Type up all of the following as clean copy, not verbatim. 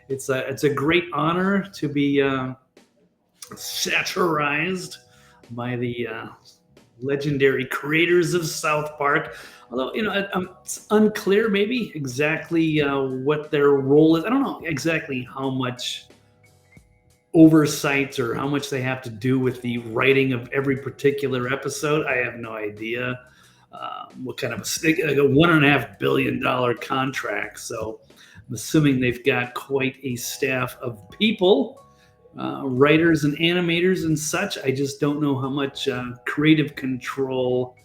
It's a great honor to be satirized by the legendary creators of South Park. Although it's unclear maybe exactly what their role is. I don't know exactly how much oversight or how much they have to do with the writing of every particular episode. I have no idea what kind of like a $1.5 billion contract. So I'm assuming they've got quite a staff of people, writers and animators and such. I just don't know how much creative control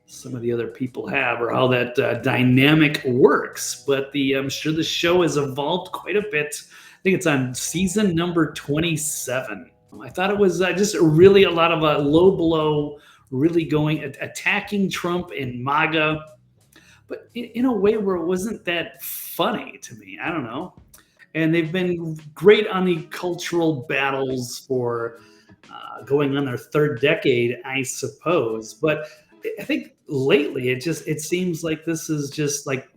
some of the other people have or how that dynamic works. But I'm sure the show has evolved quite a bit. I think it's on season number 27. I thought it was just really a lot of low blow, really going attacking Trump and MAGA, but in a way where it wasn't that funny to me. I don't know. And they've been great on the cultural battles for going on their third decade, I suppose. But I think lately it seems like this is just like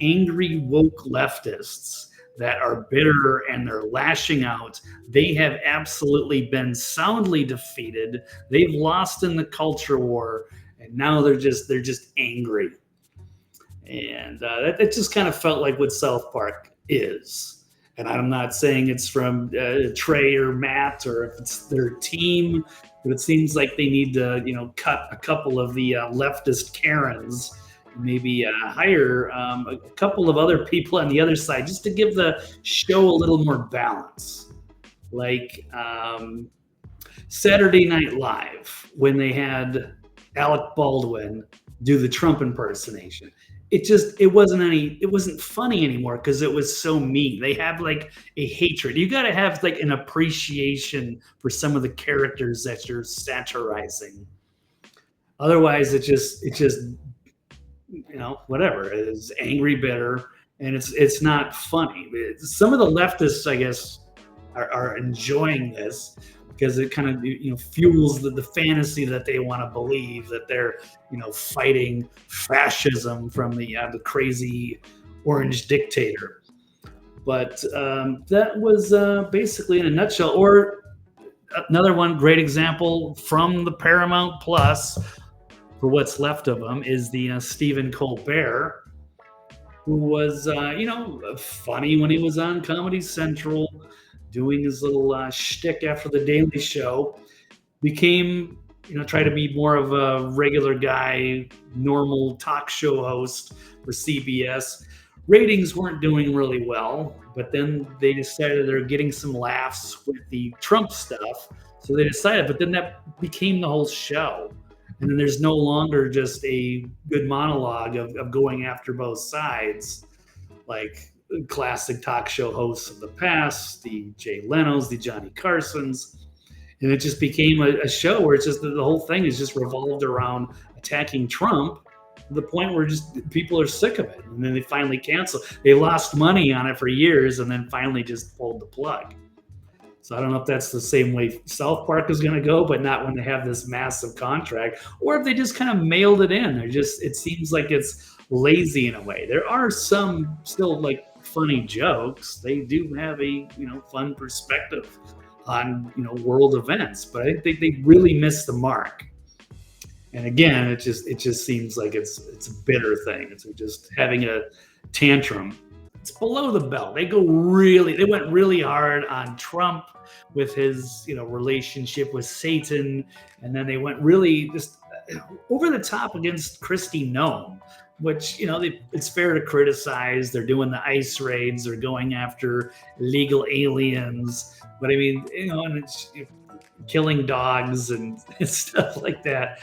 angry woke leftists that are bitter and they're lashing out. They have absolutely been soundly defeated. They've lost in the culture war, and now they're just angry. And that just kind of felt like what South Park is. And I'm not saying it's from Trey or Matt or if it's their team, but it seems like they need to, cut a couple of the leftist Karens, maybe hire a couple of other people on the other side just to give the show a little more balance. Like Saturday Night Live, when they had Alec Baldwin do the Trump impersonation. It wasn't funny anymore because it was so mean. They have like a hatred. You got to have like an appreciation for some of the characters that you're satirizing. Otherwise, it just whatever. It's angry, bitter, and it's not funny. Some of the leftists, I guess, are enjoying this because it kind of fuels the fantasy that they want to believe that they're fighting fascism from the crazy orange dictator. But that was basically in a nutshell. Or another one great example from the Paramount Plus, for what's left of them, is the Stephen Colbert, who was funny when he was on Comedy Central, doing his little shtick after the Daily Show, became, try to be more of a regular guy, normal talk show host for CBS. Ratings weren't doing really well, but then they decided they're getting some laughs with the Trump stuff. So they decided, but then that became the whole show. And then there's no longer just a good monologue of going after both sides, like classic talk show hosts of the past, the Jay Leno's, the Johnny Carson's. And it just became a show where it's just the whole thing is just revolved around attacking Trump to the point where just people are sick of it. And then they finally canceled. They lost money on it for years and then finally just pulled the plug. So I don't know if that's the same way South Park is going to go, but not when they have this massive contract, or if they just kind of mailed it in. It seems like it's lazy in a way. There are some still like funny jokes. They do have a fun perspective on world events, but I think they really missed the mark. And again, it just seems like it's a bitter thing. It's just having a tantrum. It's below the belt. They went really hard on Trump with his relationship with Satan, and then they went really just over the top against Kristi Noem, which it's fair to criticize. They're doing the ICE raids, they're going after illegal aliens, but I mean, and it's killing dogs and stuff like that.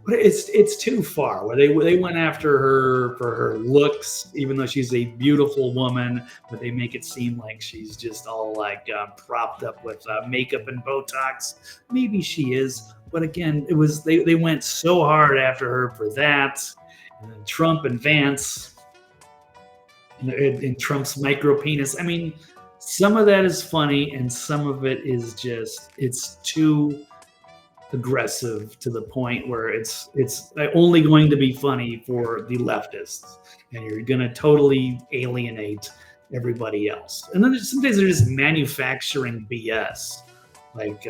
But it's too far. Where they went after her for her looks, even though she's a beautiful woman, but they make it seem like she's just all like propped up with makeup and Botox. Maybe she is, but again, it was they went so hard after her for that. And then Trump and Vance and Trump's micro penis. I mean, some of that is funny, and some of it is just it's too aggressive to the point where it's only going to be funny for the leftists, and you're going to totally alienate everybody else. And then sometimes they're just manufacturing BS, like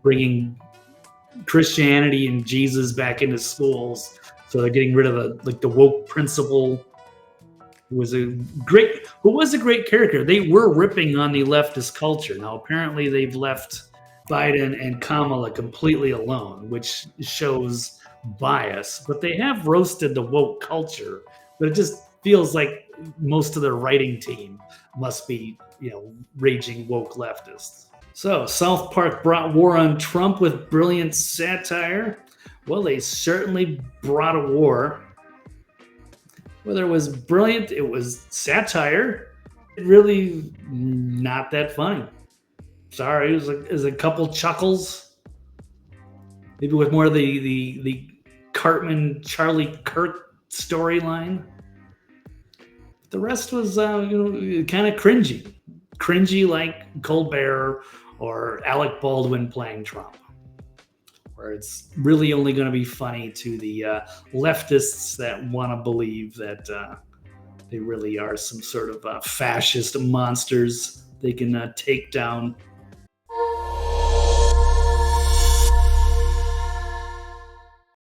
bringing Christianity and Jesus back into schools. So they're getting rid of the woke principal, who was a great character. They were ripping on the leftist culture. Now apparently they've left Biden and Kamala completely alone, which shows bias. But they have roasted the woke culture. But it just feels like most of their writing team must be, raging woke leftists. So South Park brought war on Trump with brilliant satire. Well, they certainly brought a war. Whether it was brilliant, it was satire. It really not that funny. Sorry, it was a couple chuckles. Maybe with more of the Cartman Charlie Kirk storyline. The rest was kind of cringy like Colbert or Alec Baldwin playing Trump, where it's really only going to be funny to the leftists that want to believe that they really are some sort of fascist monsters they can take down